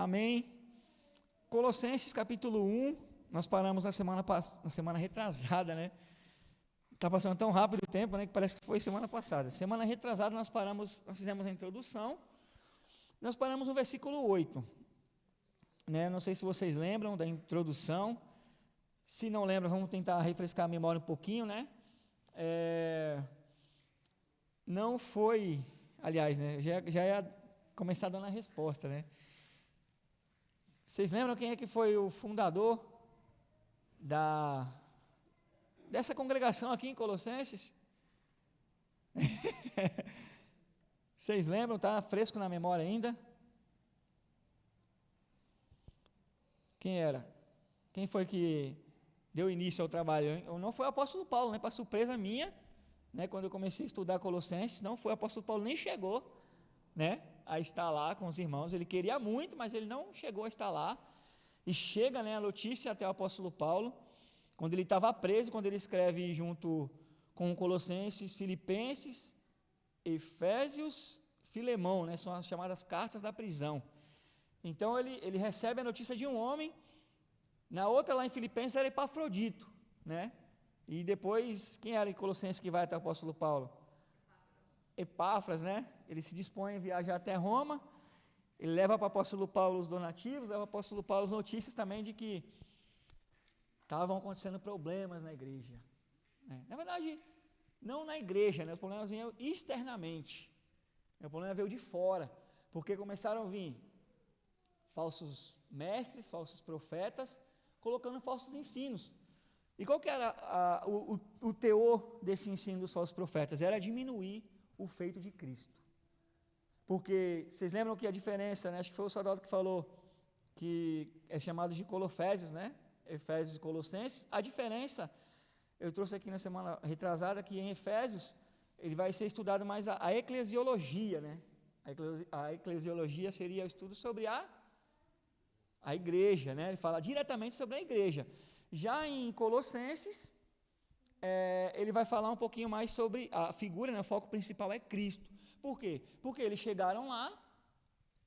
Amém. Colossenses capítulo 1, nós paramos na semana retrasada, né? Está passando tão rápido o tempo, né, que parece que foi semana passada. Semana retrasada nós fizemos a introdução, nós paramos no versículo 8, né? Não sei se vocês lembram da introdução, se não lembram, vamos tentar refrescar a memória um pouquinho, né? Não foi, aliás, né, já ia começar dando a resposta, né? Vocês lembram quem é que foi o fundador dessa congregação aqui em Colossenses? Vocês lembram? Está fresco na memória ainda? Quem era? Quem foi que deu início ao trabalho? Não foi o apóstolo Paulo, né? Para surpresa minha, né? Quando eu comecei a estudar Colossenses, não foi o apóstolo Paulo, nem chegou, né, a estar lá com os irmãos. Ele queria muito, mas ele não chegou a estar lá. E chega, né, a notícia até o apóstolo Paulo, quando ele estava preso, quando ele escreve junto com Colossenses, Filipenses, Efésios, Filemão, né, são as chamadas cartas da prisão. Então ele recebe a notícia de um homem. Na outra, lá em Filipenses, era Epafrodito, né? E depois, quem era em Colossenses que vai até o apóstolo Paulo? Epáfras, né? Ele se dispõe a viajar até Roma, ele leva para o apóstolo Paulo os donativos, leva para o apóstolo Paulo as notícias também de que estavam acontecendo problemas na igreja, né? Na verdade, não na igreja, né? Os problemas vinham externamente, o problema veio de fora, porque começaram a vir falsos mestres, falsos profetas, colocando falsos ensinos. E qual que era o teor desse ensino dos falsos profetas? Era diminuir o feito de Cristo. Porque, vocês lembram que a diferença, né? Acho que foi o Sadalto que falou, que é chamado de Colofésios, né? Efésios e Colossenses. A diferença, eu trouxe aqui na semana retrasada, que em Efésios, ele vai ser estudado mais a eclesiologia, né? A eclesiologia seria o estudo sobre a igreja, né? Ele fala diretamente sobre a igreja. Já em Colossenses, ele vai falar um pouquinho mais sobre a figura, né? O foco principal é Cristo. Por quê? Porque eles chegaram lá,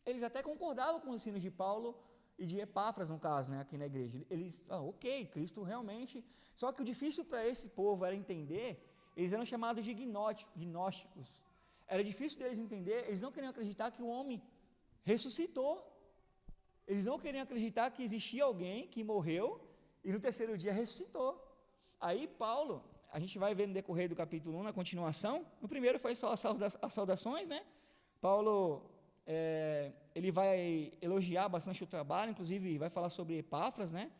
eles até concordavam com os ensinos de Paulo e de Epáfras, no caso, né? Aqui na igreja. Eles, ok, Cristo realmente... Só que o difícil para esse povo era entender, eles eram chamados de gnósticos. Era difícil deles entender, eles não queriam acreditar que o homem ressuscitou. Eles não queriam acreditar que existia alguém que morreu e no terceiro dia ressuscitou. Aí Paulo, a gente vai ver no decorrer do capítulo 1, na continuação, no primeiro foi só as saudações, né? Paulo, ele vai elogiar bastante o trabalho, inclusive vai falar sobre Epáfras, né?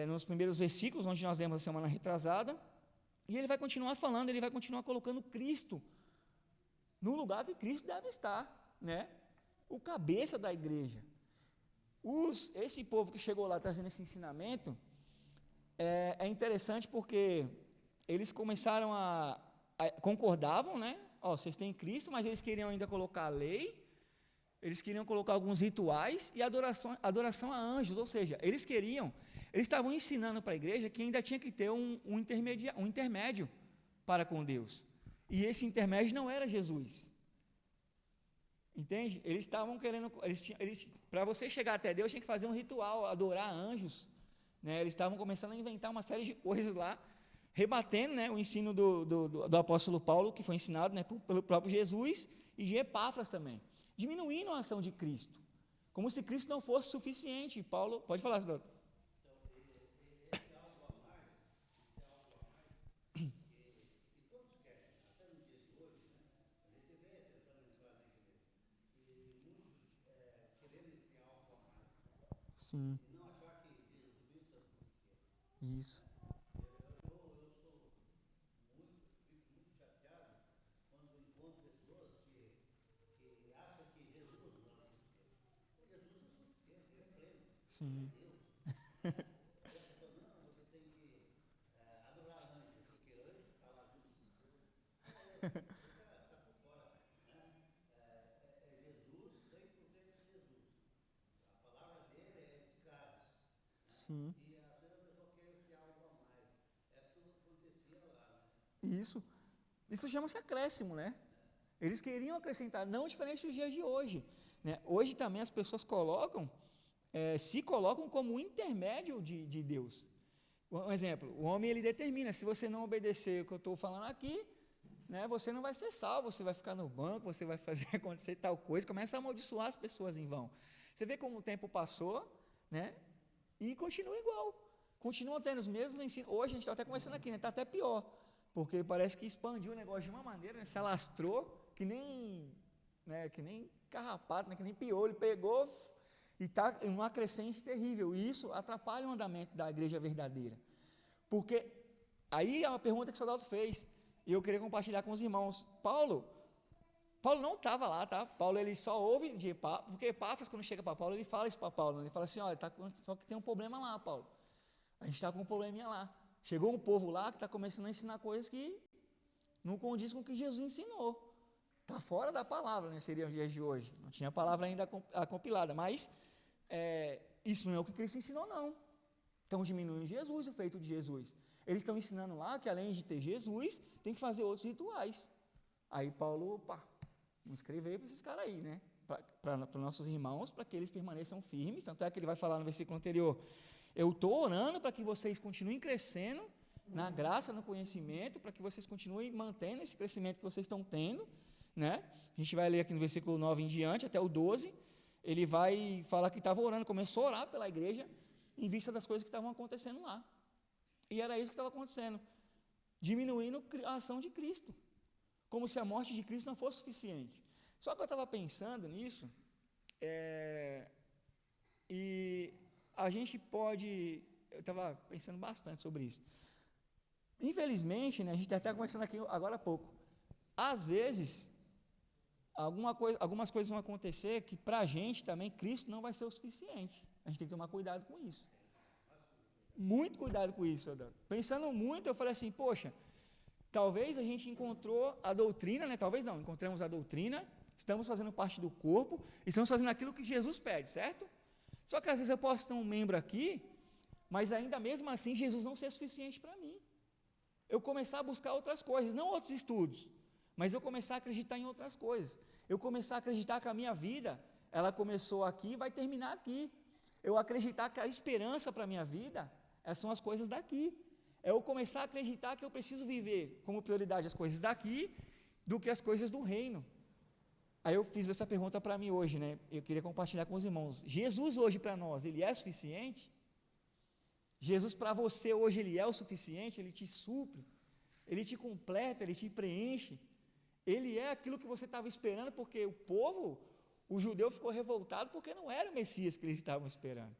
Nos primeiros versículos, onde nós lemos a semana retrasada, e ele vai continuar falando, ele vai continuar colocando Cristo no lugar que Cristo deve estar, né? O cabeça da igreja. Esse povo que chegou lá trazendo esse ensinamento, é interessante porque eles começaram concordavam, né? Vocês têm Cristo, mas eles queriam ainda colocar a lei, eles queriam colocar alguns rituais e adoração a anjos, ou seja, eles estavam ensinando para a igreja que ainda tinha que ter um intermédio para com Deus, e esse intermédio não era Jesus. Entende? Eles estavam querendo, para você chegar até Deus, tinha que fazer um ritual, adorar anjos, né? Eles estavam começando a inventar uma série de coisas lá, rebatendo, né, o ensino do apóstolo Paulo, que foi ensinado, né, pelo próprio Jesus, e de Epáfras também, diminuindo a ação de Cristo, como se Cristo não fosse suficiente. Paulo, pode falar, Cidadão. Sim. Isso. Sim. Sim. Isso chama-se acréscimo, né? Eles queriam acrescentar, não diferente dos dias de hoje. né? Hoje também as pessoas se colocam como um intermédio de Deus. Um exemplo, o homem ele determina, se você não obedecer o que eu estou falando aqui, né, você não vai ser salvo, você vai ficar no banco, você vai fazer acontecer tal coisa, começa a amaldiçoar as pessoas em vão. Você vê como o tempo passou, né, e continua igual, continuam tendo os mesmos ensinos. Hoje a gente está até conversando aqui, está até pior, porque parece que expandiu o negócio de uma maneira, né, se alastrou, que nem carrapato, né, que nem piolho, pegou e está em uma crescente terrível, e isso atrapalha o andamento da igreja verdadeira, porque aí é uma pergunta que o soldado fez, e eu queria compartilhar com os irmãos. Paulo não estava lá, tá? Paulo ele só ouve de Epáfras, porque Epáfras, quando chega para Paulo, ele fala isso para Paulo, ele fala assim, olha, só que tem um problema lá, Paulo, a gente está com um probleminha lá, chegou um povo lá que está começando a ensinar coisas que não condiz com o que Jesus ensinou, está fora da palavra, né? Seria os dias de hoje, não tinha a palavra ainda compilada, mas isso não é o que Cristo ensinou, não. Estão diminuindo Jesus, o feito de Jesus. Eles estão ensinando lá que além de ter Jesus, tem que fazer outros rituais. Aí Paulo, vamos escrever para esses caras aí, né? Para os nossos irmãos, para que eles permaneçam firmes. Tanto é que ele vai falar no versículo anterior, eu estou orando para que vocês continuem crescendo na graça, no conhecimento, para que vocês continuem mantendo esse crescimento que vocês estão tendo, né? A gente vai ler aqui no versículo 9 em diante, até o 12, ele vai falar que estava orando, começou a orar pela igreja, em vista das coisas que estavam acontecendo lá. E era isso que estava acontecendo, diminuindo a ação de Cristo, como se a morte de Cristo não fosse suficiente. Só que eu estava pensando nisso, e a gente pode, eu estava pensando bastante sobre isso. Infelizmente, né, a gente está até conversando aqui agora há pouco, às vezes, algumas coisas vão acontecer que para a gente também Cristo não vai ser o suficiente. A gente tem que tomar cuidado com isso. Muito cuidado com isso, Adão. Pensando muito, eu falei assim, poxa, talvez a gente encontrou a doutrina, né? Talvez não, encontramos a doutrina, estamos fazendo parte do corpo, estamos fazendo aquilo que Jesus pede, certo? Só que às vezes eu posso ter um membro aqui, mas ainda mesmo assim Jesus não ser suficiente para mim. Eu começar a buscar outras coisas, não outros estudos, mas eu começar a acreditar em outras coisas. Eu começar a acreditar que a minha vida, ela começou aqui e vai terminar aqui. Eu acreditar que a esperança para a minha vida são as coisas daqui. É eu começar a acreditar que eu preciso viver como prioridade as coisas daqui do que as coisas do reino. Aí eu fiz essa pergunta para mim hoje, né? Eu queria compartilhar com os irmãos. Jesus hoje para nós, ele é suficiente? Jesus para você hoje, ele é o suficiente? Ele te supre? Ele te completa? Ele te preenche? Ele é aquilo que você estava esperando, porque o judeu ficou revoltado porque não era o Messias que eles estavam esperando.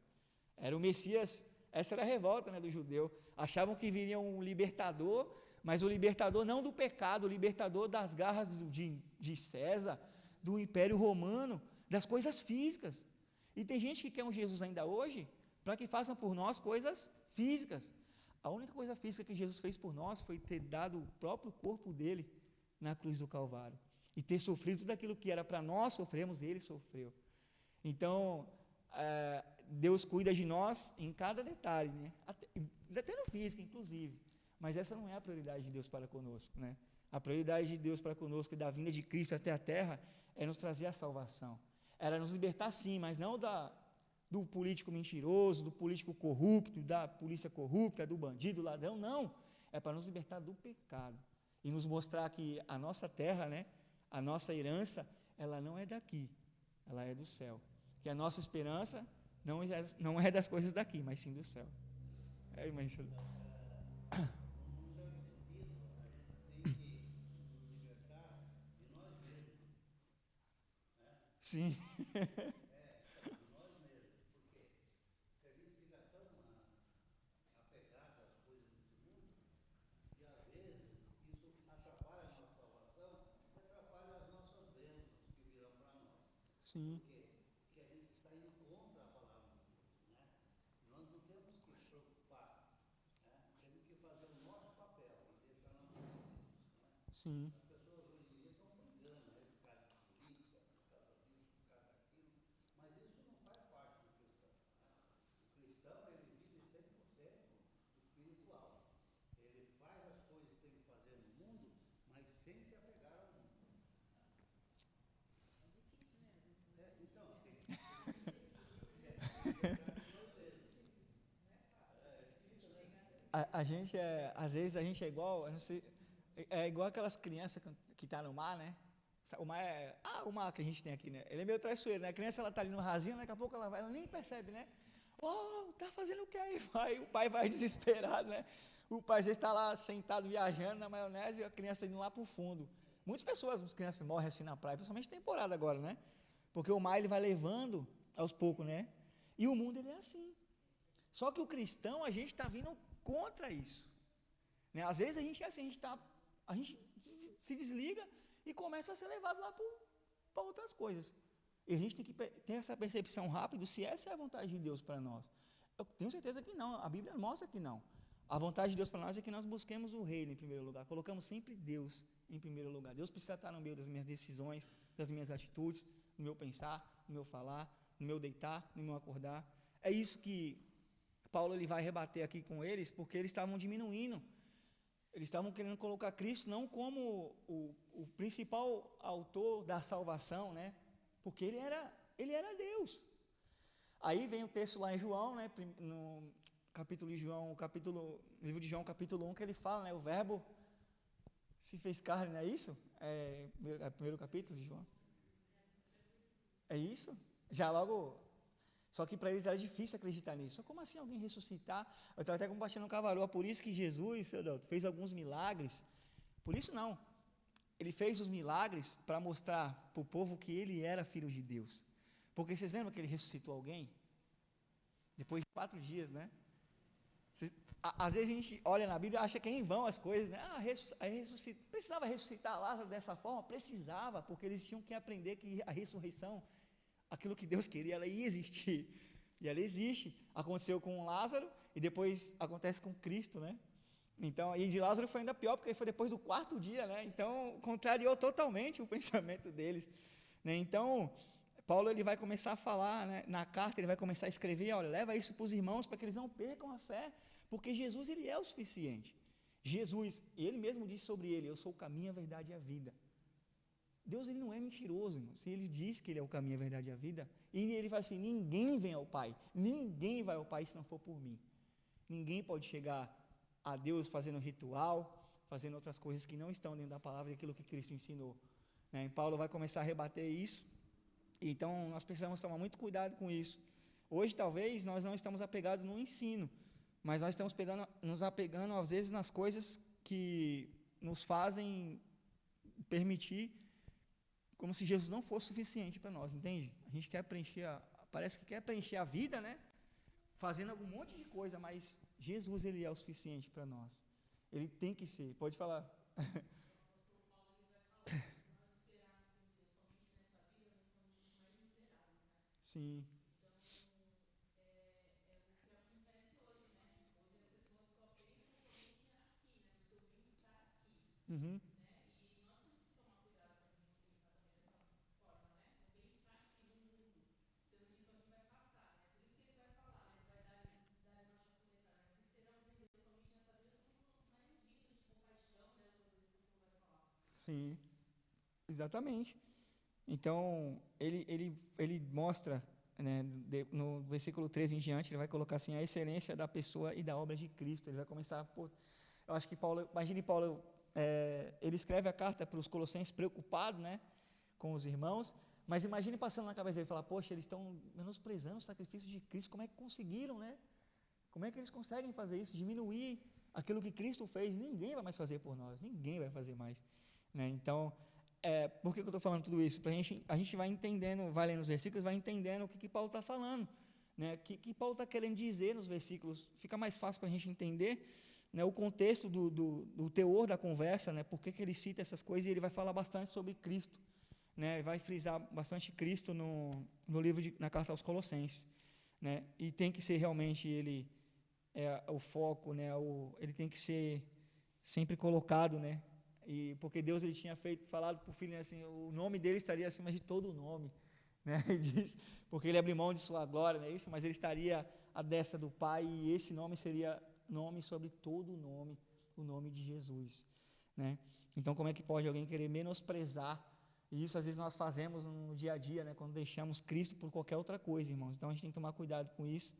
Era o Messias, essa era a revolta, né, do judeu. Achavam que viria um libertador, mas o libertador não do pecado, o libertador das garras de César, do Império Romano, das coisas físicas. E tem gente que quer um Jesus ainda hoje, para que façam por nós coisas físicas. A única coisa física que Jesus fez por nós foi ter dado o próprio corpo dele na cruz do Calvário, e ter sofrido tudo aquilo que era para nós sofrermos, ele sofreu. Então, Deus cuida de nós em cada detalhe, né? Até no físico, inclusive, mas essa não é a prioridade de Deus para conosco, né? A prioridade de Deus para conosco e da vinda de Cristo até a terra é nos trazer a salvação, era nos libertar sim, mas não do político mentiroso, do político corrupto, da polícia corrupta, do bandido, do ladrão, não, é para nos libertar do pecado, e nos mostrar que a nossa terra, né, a nossa herança, ela não é daqui, ela é do céu. Que a nossa esperança não é das coisas daqui, mas sim do céu. Irmã, isso... Sim. Sim. Sim. às vezes a gente é igual, eu não sei, é igual aquelas crianças que tá no mar, né? O mar que a gente tem aqui, né? Ele é meio traiçoeiro, né? A criança, ela tá ali no rasinho, daqui a pouco ela nem percebe, né? Oh, tá fazendo o que aí? O pai vai desesperado, né? O pai às vezes está lá sentado viajando na maionese e a criança indo lá para o fundo. Muitas pessoas, as crianças morrem assim na praia, principalmente temporada agora, né? Porque o mar ele vai levando aos poucos, né? E o mundo ele é assim. Só que o cristão, a gente está vindo contra isso, né? Às vezes a gente é assim, a gente se desliga e começa a ser levado lá para outras coisas. E a gente tem que ter essa percepção rápida se essa é a vontade de Deus para nós. Eu tenho certeza que não, a Bíblia mostra que não. A vontade de Deus para nós é que nós busquemos o reino em primeiro lugar, colocamos sempre Deus em primeiro lugar. Deus precisa estar no meio das minhas decisões, das minhas atitudes, no meu pensar, no meu falar, no meu deitar, no meu acordar. É isso que Paulo ele vai rebater aqui com eles, porque eles estavam diminuindo. Eles estavam querendo colocar Cristo não como o principal autor da salvação, né? Porque ele era Deus. Aí vem o texto lá em João, né? No capítulo de João, livro de João, capítulo 1, que ele fala, né? O verbo se fez carne, não é isso? É o primeiro capítulo de João. É isso? Já logo. Só que para eles era difícil acreditar nisso. Como assim alguém ressuscitar? Eu estava até compartilhando com a Varoa, por isso que Jesus, seu Doutor, fez alguns milagres. Por isso não. Ele fez os milagres para mostrar para o povo que ele era filho de Deus. Porque vocês lembram que ele ressuscitou alguém? Depois de 4 dias, né? Às vezes a gente olha na Bíblia e acha que é em vão as coisas, né? Precisava ressuscitar Lázaro dessa forma? Precisava, porque eles tinham que aprender que a ressurreição, aquilo que Deus queria, ela ia existir. E ela existe. Aconteceu com Lázaro e depois acontece com Cristo, né? Então, e de Lázaro foi ainda pior, porque foi depois do 4º dia, né? Então, contrariou totalmente o pensamento deles, né? Então, Paulo ele vai começar a falar, né? Na carta ele vai começar a escrever, olha, leva isso para os irmãos para que eles não percam a fé, porque Jesus ele é o suficiente. Jesus, ele mesmo disse sobre ele, eu sou o caminho, a verdade e a vida. Deus ele não é mentiroso, irmão. Se ele diz que ele é o caminho, a verdade e a vida, e ele fala assim, ninguém vem ao Pai, ninguém vai ao Pai se não for por mim. Ninguém pode chegar a Deus fazendo ritual, fazendo outras coisas que não estão dentro da palavra e aquilo que Cristo ensinou, né? E Paulo vai começar a rebater isso. Então nós precisamos tomar muito cuidado com isso. Hoje talvez nós não estamos apegados no ensino, mas nós estamos nos apegando às vezes nas coisas que nos fazem permitir como se Jesus não fosse suficiente para nós, entende? A gente quer parece que quer preencher a vida, né? Fazendo algum monte de coisa, mas Jesus ele é o suficiente para nós. Ele tem que ser. Pode falar. Sim. Uhum. Sim. Exatamente. Então, ele mostra, né, no versículo 13 em diante, ele vai colocar assim, a excelência da pessoa e da obra de Cristo. Ele vai começar, eu acho que Paulo, imagine Paulo, ele escreve a carta para os Colossenses preocupado, né, com os irmãos, mas imagine passando na cabeça dele, falar, poxa, eles estão menosprezando o sacrifício de Cristo, como é que conseguiram, né? Como é que eles conseguem fazer isso? Diminuir aquilo que Cristo fez, ninguém vai mais fazer por nós, ninguém vai fazer mais, né? Então, por que eu estou falando tudo isso? A gente vai entendendo, vai lendo os versículos, vai entendendo o que Paulo está falando, né? O que Paulo está querendo dizer nos versículos. Fica mais fácil para a gente entender, né, o contexto do teor da conversa, né? Por que ele cita essas coisas, e ele vai falar bastante sobre Cristo, né? Vai frisar bastante Cristo no livro, na carta aos Colossenses, né? E tem que ser realmente ele o foco, né? Ele tem que ser sempre colocado, né? E porque Deus ele tinha falado para o filho, né, assim, o nome dele estaria acima de todo o nome, né? Ele diz, porque ele abriu mão de sua glória, não é isso? Mas ele estaria à destra do Pai e esse nome seria nome sobre todo o nome de Jesus, né? Então como é que pode alguém querer menosprezar? E isso às vezes nós fazemos no dia a dia, né? Quando deixamos Cristo por qualquer outra coisa, irmãos. Então a gente tem que tomar cuidado com isso,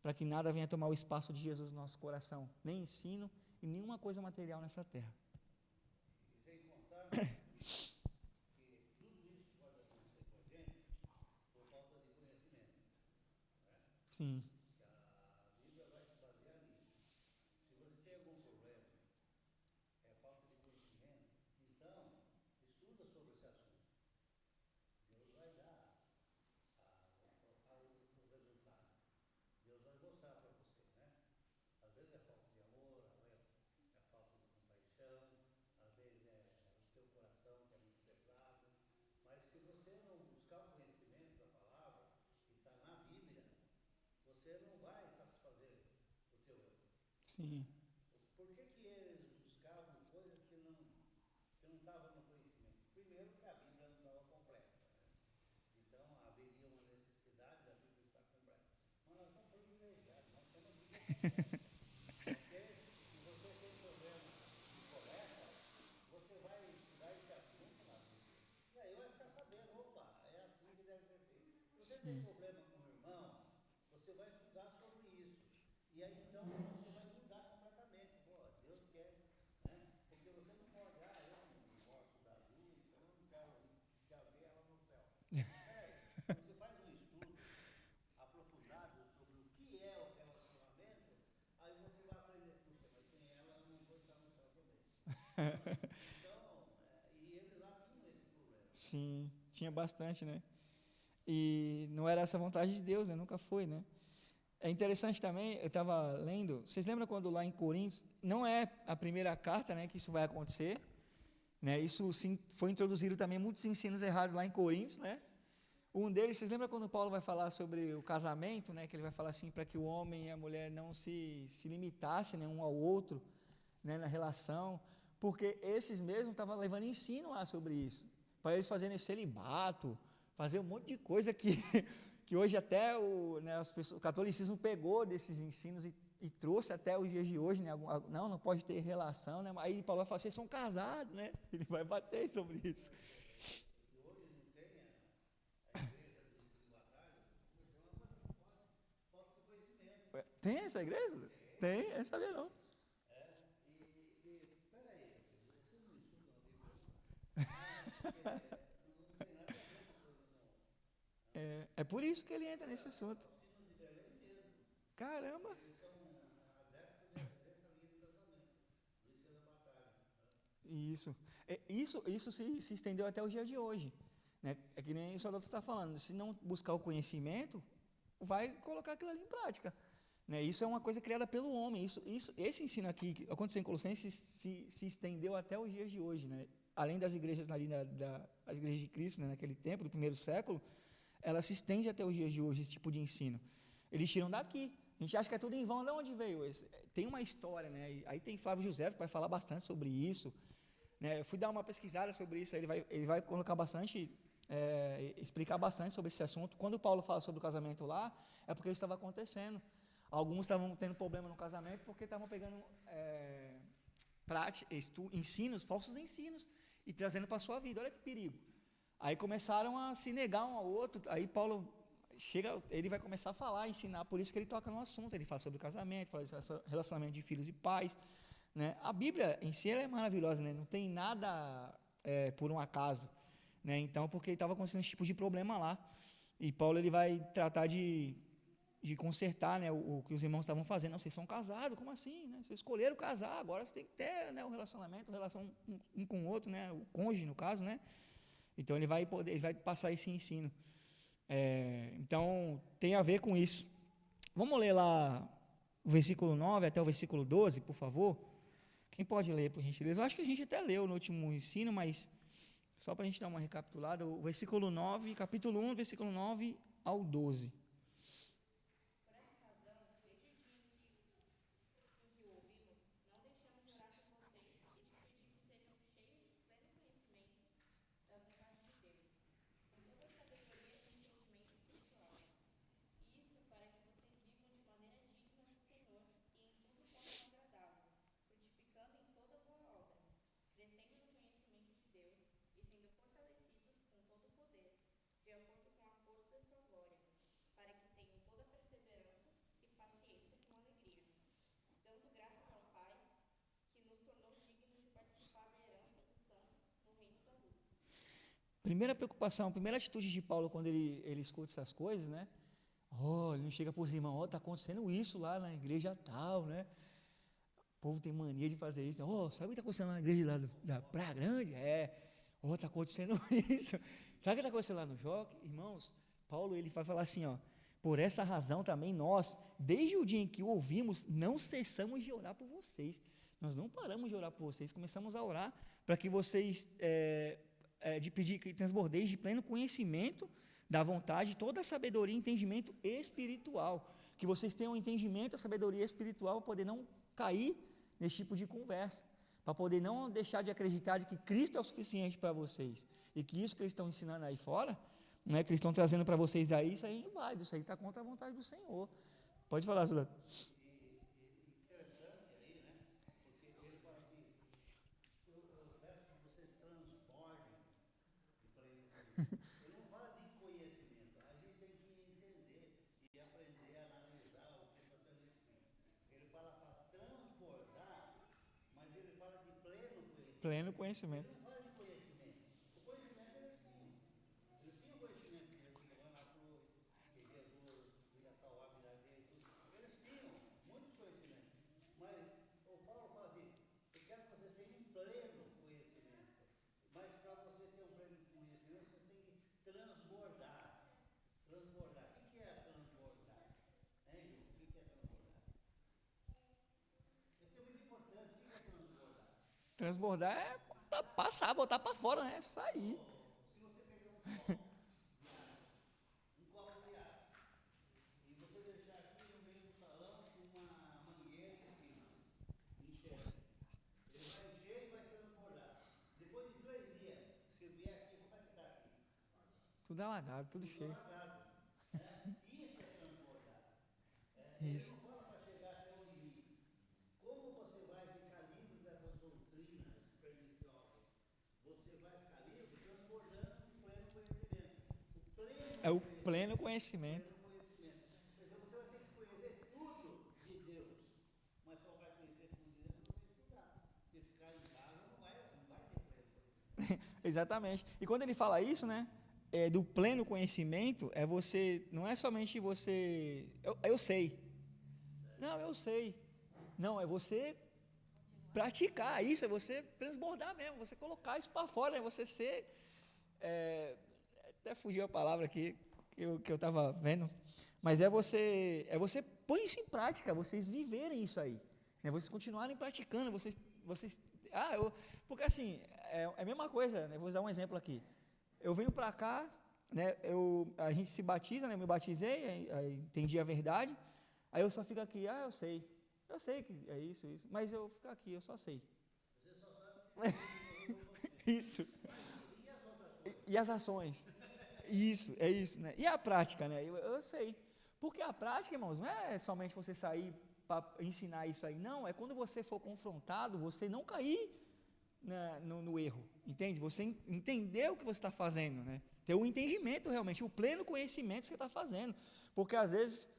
para que nada venha tomar o espaço de Jesus no nosso coração, nem ensino e nenhuma coisa material nessa terra. Sim. Sim. Sim. Sim, tinha bastante, né? E não era essa a vontade de Deus, né? Nunca foi, né? É interessante também, eu estava lendo, vocês lembram quando lá em Coríntios, não é a primeira carta, né, que isso vai acontecer, né? Isso sim, foi introduzido também muitos ensinos errados lá em Coríntios, né? Um deles, vocês lembram quando Paulo vai falar sobre o casamento, né? Que ele vai falar assim para que o homem e a mulher não se limitassem, né, um ao outro, né, na relação, porque esses mesmos estavam levando ensino lá sobre isso, para eles fazerem esse celibato, fazer um monte de coisa que, que hoje até né, o catolicismo pegou desses ensinos e trouxe até os dias de hoje, né, não pode ter relação, né, aí Paulo vai falar, vocês são casados, né, ele vai bater sobre isso. Tem essa igreja? Tem, eu sabia não. É por isso que ele entra nesse assunto. Caramba! Isso. Isso se estendeu até o dia de hoje. Né? É que nem isso o doutor está falando. Se não buscar o conhecimento, vai colocar aquilo ali em prática. Né? Isso é uma coisa criada pelo homem. Esse ensino aqui, que aconteceu em Colossenses, se estendeu até os dias de hoje. Né? Além das igrejas ali, as igrejas de Cristo, né? Naquele tempo, do primeiro século, ela se estende até os dias de hoje, esse tipo de ensino. Eles tiram daqui. A gente acha que é tudo em vão. De onde veio esse? Tem uma história, né? E aí tem Flávio José que vai falar bastante sobre isso. Né? Eu fui dar uma pesquisada sobre isso, ele vai colocar bastante, explicar bastante sobre esse assunto. Quando o Paulo fala sobre o casamento lá, é porque isso estava acontecendo. Alguns estavam tendo problema no casamento porque estavam pegando ensinos, falsos ensinos, e trazendo para a sua vida. Olha que perigo. Aí começaram a se negar um ao outro. Aí Paulo ele vai começar a falar, ensinar, por isso que ele toca no assunto. Ele fala sobre o casamento, fala sobre relacionamento de filhos e pais. Né? A Bíblia em si ela é maravilhosa, né? Não tem nada por um acaso. Né? Então, porque estava acontecendo esse tipo de problema lá. E Paulo ele vai tratar de consertar, né, o que os irmãos estavam fazendo. Não, vocês são casados, como assim? Né? Vocês escolheram casar, agora você tem que ter, né, o relacionamento, relação um com o outro, né, o cônjuge, no caso. Né? Então, ele vai passar esse ensino. Então, tem a ver com isso. Vamos ler lá o versículo 9 até o versículo 12, por favor. Quem pode ler, por gentileza? Eu acho que a gente até leu no último ensino, mas só para a gente dar uma recapitulada, o versículo 9, capítulo 1, versículo 9 ao 12. primeira preocupação, a primeira atitude de Paulo quando ele escuta essas coisas, né? Ele não chega para os irmãos, está acontecendo isso lá na igreja tal, né? O povo tem mania de fazer isso. Sabe o que está acontecendo na igreja lá da Praia Grande? Está acontecendo isso. Sabe o que está acontecendo lá no Joque? Irmãos, Paulo ele vai falar assim, por essa razão também nós, desde o dia em que o ouvimos, não cessamos de orar por vocês. Nós não paramos de orar por vocês, começamos a orar para que vocês, de pedir que transbordeis de pleno conhecimento da vontade, toda a sabedoria e entendimento espiritual. Que vocês tenham entendimento, a sabedoria espiritual para poder não cair nesse tipo de conversa, para poder não deixar de acreditar de que Cristo é o suficiente para vocês, e que isso que eles estão ensinando aí fora, né, que eles estão trazendo para vocês aí, isso aí é inválido, isso aí está contra a vontade do Senhor. Pode falar, Zula. Pleno conhecimento. Transbordar é passar, botar para fora, né? Sair. Tudo alagado, tudo cheio. Isso. É o pleno conhecimento. Exatamente. E quando ele fala isso, né? Do pleno conhecimento, não é somente você, eu sei. Não, eu sei. Não, é você praticar isso, é você transbordar mesmo, você colocar isso para fora, é você ser, até fugiu a palavra aqui que eu estava vendo, mas é você pôr isso em prática, vocês viverem isso aí, né? Vocês continuarem praticando, porque assim, é a mesma coisa, né? Vou usar um exemplo aqui, eu venho para cá, né? A gente se batiza, né? Eu me batizei, aí entendi a verdade, aí eu só fico aqui, eu sei que é isso, mas eu fico aqui, eu só sei. Isso. E as ações? Isso, é isso, né? E a prática, né? Eu sei. Porque a prática, irmãos, não é somente você sair para ensinar isso aí, não. É quando você for confrontado, você não cair no erro, entende? Você entender o que você está fazendo, né? Ter o entendimento realmente, o pleno conhecimento que você está fazendo. Porque às vezes,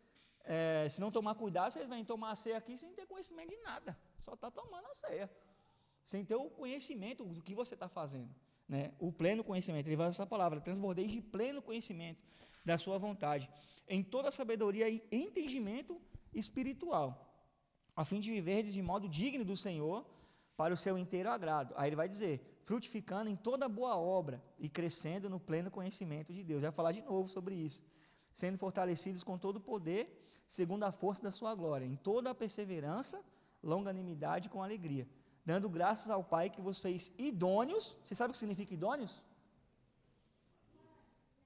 se não tomar cuidado, vocês vêm tomar a ceia aqui sem ter conhecimento de nada. Só está tomando a ceia. Sem ter o conhecimento do que você está fazendo. Né? O pleno conhecimento, ele vai usar essa palavra, transbordei de pleno conhecimento da sua vontade, em toda sabedoria e entendimento espiritual, a fim de viverdes de modo digno do Senhor, para o seu inteiro agrado. Aí ele vai dizer, frutificando em toda boa obra e crescendo no pleno conhecimento de Deus. Vai falar de novo sobre isso. Sendo fortalecidos com todo o poder, segundo a força da sua glória, em toda a perseverança, longanimidade com alegria, dando graças ao Pai que vos fez idôneos. Você sabe o que significa idôneos?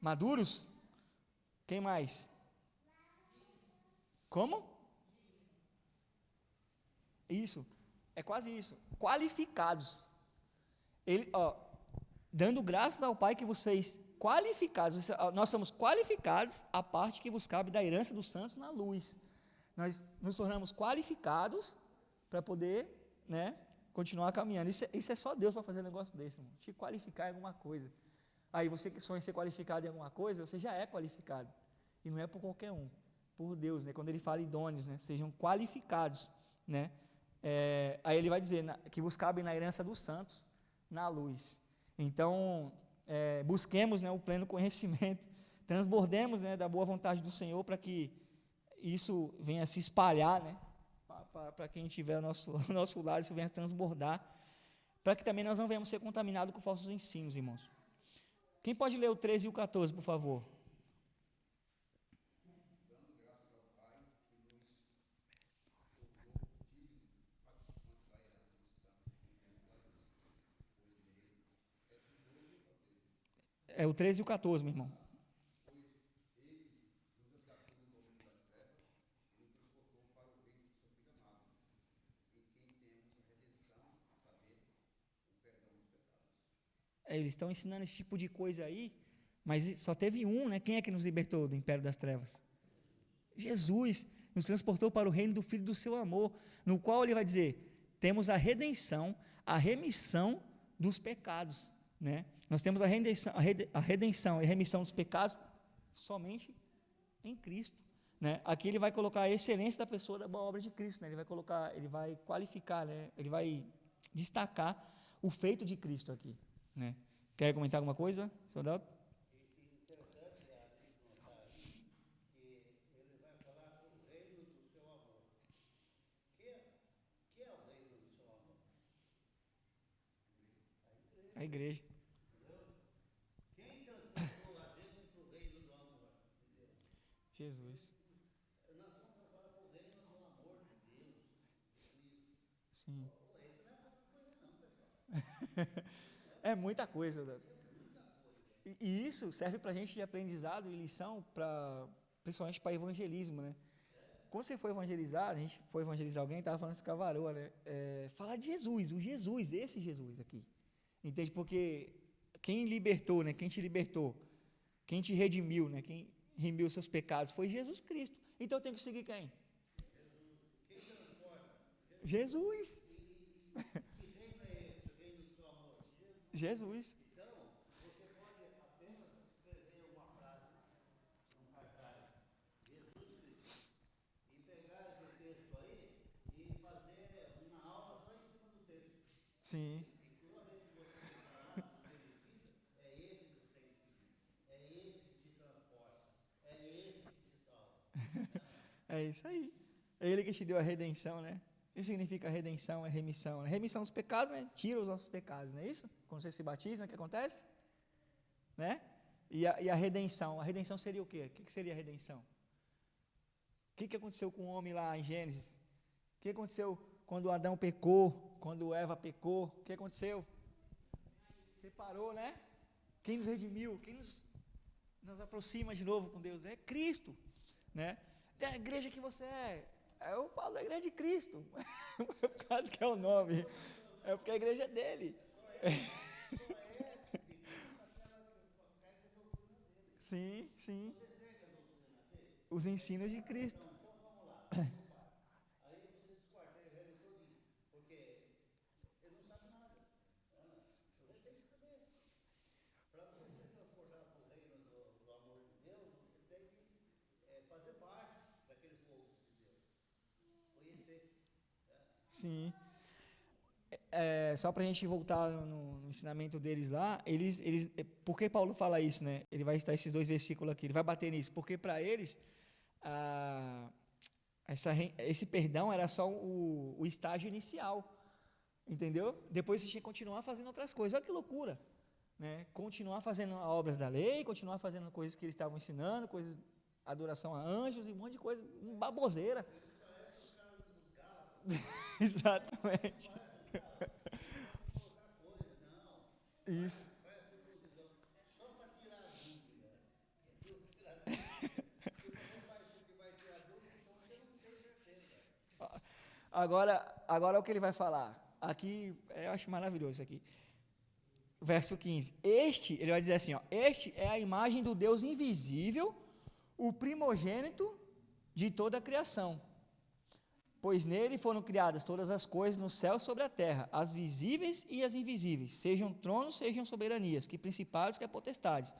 Maduros? Quem mais? Como? Isso, é quase isso. Qualificados. Dando graças ao Pai que vos fez qualificados. Nós somos qualificados a parte que vos cabe da herança dos santos na luz. Nós nos tornamos qualificados para poder, né, continuar caminhando. Isso é só Deus para fazer um negócio desse, irmão. Te qualificar em alguma coisa. Aí você que sonha em ser qualificado em alguma coisa, você já é qualificado. E não é por qualquer um, por Deus, né? Quando ele fala idôneos, né? Sejam qualificados, né? Aí ele vai dizer que vos cabem na herança dos santos, na luz. Então, busquemos, né, o pleno conhecimento, transbordemos, né, da boa vontade do Senhor, para que isso venha a se espalhar, né, para quem estiver ao nosso lado, isso venha a transbordar, para que também nós não venhamos ser contaminados com falsos ensinos, irmãos. Quem pode ler o 13 e o 14, por favor? É o 13 e o 14, meu irmão. Eles estão ensinando esse tipo de coisa aí, mas só teve um, né? Quem é que nos libertou do império das trevas? Jesus nos transportou para o reino do Filho do seu amor, no qual ele vai dizer, temos a redenção, a remissão dos pecados, né? Nós temos a redenção e a remissão dos pecados somente em Cristo, né? Aqui ele vai colocar a excelência da pessoa da boa obra de Cristo, né? Ele vai qualificar, né? Ele vai destacar o feito de Cristo aqui, né? Quer comentar alguma coisa, soldado? A igreja. Jesus. Sim. É muita coisa. E isso serve para a gente de aprendizado e lição, principalmente para evangelismo, né? Quando você for evangelizar, a gente for evangelizar alguém, estava falando isso com a varoa, né? Falar de Jesus, esse Jesus aqui. Entende? Porque quem libertou, né? Quem te libertou, quem te redimiu, né? Quem remiu os seus pecados foi Jesus Cristo. Então eu tenho que seguir quem? Jesus. Jesus. Sim. É isso aí. É Ele que te deu a redenção, né? Isso significa redenção, é remissão. Remissão dos pecados, né? Tira os nossos pecados, não é isso? Quando você se batiza, o que acontece? Né? E a redenção? A redenção seria o quê? O que seria a redenção? O que aconteceu com o homem lá em Gênesis? O que aconteceu quando Adão pecou? Quando Eva pecou? O que aconteceu? Separou, né? Quem nos redimiu? Quem nos aproxima de novo com Deus? É Cristo, né? Da igreja que você é. Eu falo da igreja de Cristo. Não é por causa que é o nome. É porque a igreja é dele. Sim, sim. Os ensinos de Cristo. Sim. Só para a gente voltar no ensinamento deles lá, por que Paulo fala isso, né? Ele vai citar esses dois versículos aqui, ele vai bater nisso, porque para eles, ah, esse perdão era só o estágio inicial, entendeu? Depois você tinha que continuar fazendo outras coisas, olha que loucura, né? Continuar fazendo obras da lei, continuar fazendo coisas que eles estavam ensinando, coisas, adoração a anjos e um monte de coisa, baboseira. Exatamente. Isso. Agora o que ele vai falar. Aqui, eu acho maravilhoso isso aqui. Verso 15. Ele vai dizer assim, ó, este é a imagem do Deus invisível, o primogênito de toda a criação. Pois nele foram criadas todas as coisas no céu e sobre a terra, as visíveis e as invisíveis, sejam tronos, sejam soberanias, que principados, que potestades.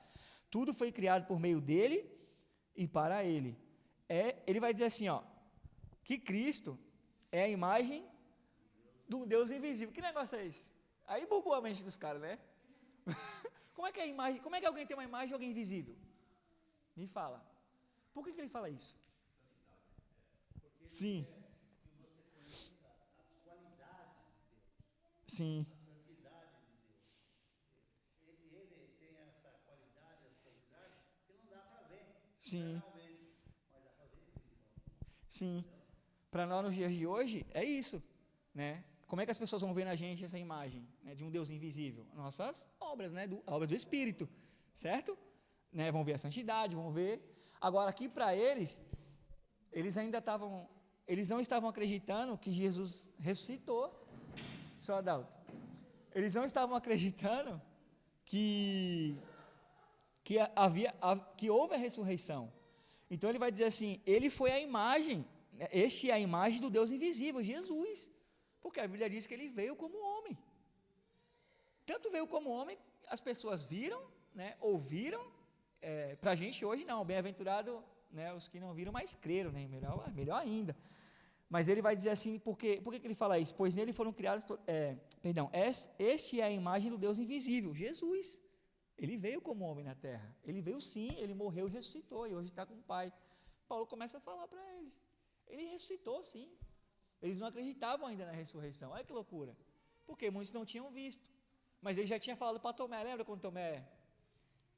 Tudo foi criado por meio dele e para ele. Ele vai dizer assim, ó, que Cristo é a imagem do Deus invisível. Que negócio é esse? Aí bugou a mente dos caras, né? Como é que é a imagem, como é que alguém tem uma imagem de alguém invisível? Me fala. Por que ele fala isso? Sim. Sim. Sim. Sim. Para nós nos dias de hoje, é isso, né? Como é que as pessoas vão ver na gente essa imagem, né, de um Deus invisível? Nossas obras, né? Obras do Espírito, certo? Né, vão ver a santidade, vão ver. Agora, aqui para eles, eles ainda estavam, eles não estavam acreditando que Jesus ressuscitou, só Adalto. Eles não estavam acreditando que, que houve a ressurreição. Então ele vai dizer assim: ele foi a imagem, este é a imagem do Deus invisível, Jesus. Porque a Bíblia diz que ele veio como homem. Tanto veio como homem, as pessoas viram, né, ouviram. Para a gente hoje não, bem-aventurado, né, os que não viram, mas creram, né, melhor ainda. Mas ele vai dizer assim, por que ele fala isso? Pois nele foram criados, este é a imagem do Deus invisível, Jesus. Ele veio como homem na terra. Ele veio sim, ele morreu e ressuscitou, e hoje está com o Pai. Paulo começa a falar para eles. Ele ressuscitou sim. Eles não acreditavam ainda na ressurreição. Olha que loucura. Porque muitos não tinham visto. Mas ele já tinha falado para Tomé, lembra quando Tomé?